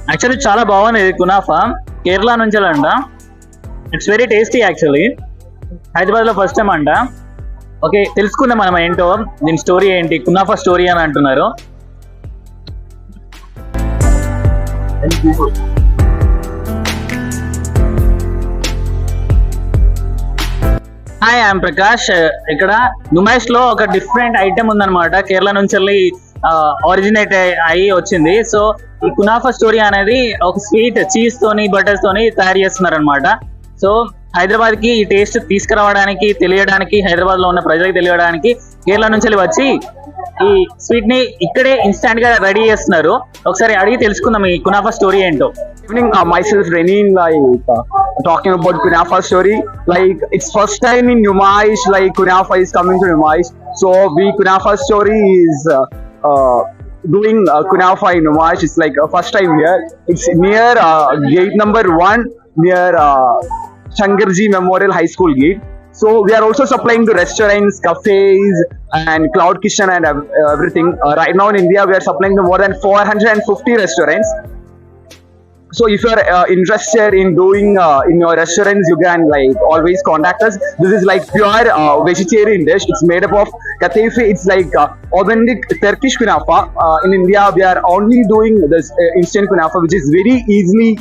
Actually చాలా బాగుంది kunafa, Kerala నుంచి అంట. It's very tasty actually. Hyderabad లో ఫస్ట్ టైం అంట. ఓకే, తెలుసుకుందాం మనం ఏంటో, దీని స్టోరీ ఏంటి, కునాఫా స్టోరీ అని అంటున్నారు. Hi, I'm Prakash. ఇక్కడ నుమైష్ లో ఒక డిఫరెంట్ ఐటమ్ ఉందన్నమాట, కేరళ నుంచి వెళ్ళి ఆరిజినేట్ అయ్యి వచ్చింది. సో ఈ కునాఫా స్టోరీ అనేది ఒక స్వీట్ చీజ్ తోని బటర్స్ తోని తయారు చేస్తున్నారు అనమాట. సో హైదరాబాద్ కి ఈ టేస్ట్ తీసుకురావడానికి, తెలియడానికి, హైదరాబాద్ లో ఉన్న ప్రజలకు తెలియడానికి కేరళ నుంచి వచ్చి ఈ స్వీట్ ని ఇక్కడే ఇన్స్టాంట్ గా రెడీ చేస్తున్నారు. ఒకసారి అడిగి తెలుసుకుందాం ఈ కునాఫా స్టోరీ ఏంటో. Evening, myself Renin, talking about Kunafa story. Like, it's first time in Numaish, like Kunafa is coming to Numaish. So Kunafa story is doing Kunafa in Numaish. It's like first time here. It's near gate number 1, near Shankarji Memorial High School gate. So we are also supplying to restaurants, cafes, and cloud kitchen and everything. Right now in India, we are supplying to more than 450 restaurants. So if you are interested in doing in your restaurants, you can like always contact us. This is like pure vegetarian dish. It's made up of katefe. It's like authentic Turkish kunafa. In India, we are only doing this instant kunafa, which is very easily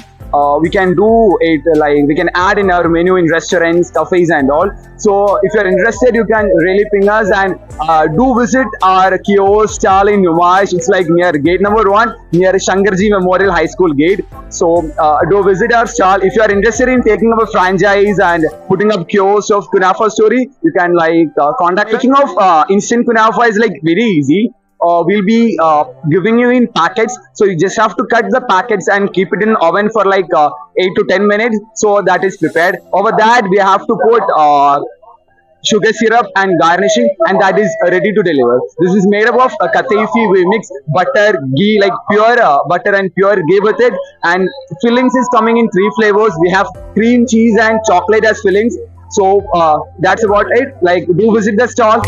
we can do it, like we can add in our menu in restaurants, cafes and all. So if you are interested, you can really ping us and do visit our kiosk stall in Numaish. It's like near gate number 1, near Shankarji Memorial High School gate. So do visit our stall. If you are interested in taking up a franchise and putting up kiosk of Kunafa story, you can like contact. Speaking of instant Kunafa is like very easy. We'll be giving you in packets, so you just have to cut the packets and keep it in oven for like 8 to 10 minutes, so that is prepared. Over that we have to put sugar syrup and garnishing, and that is ready to deliver. This is made up of katefi. We mix butter, ghee, like pure butter and pure ghee with it, and fillings is coming in 3 flavors. We have cream, cheese and chocolate as fillings. So that's about it. Like, do visit the stall.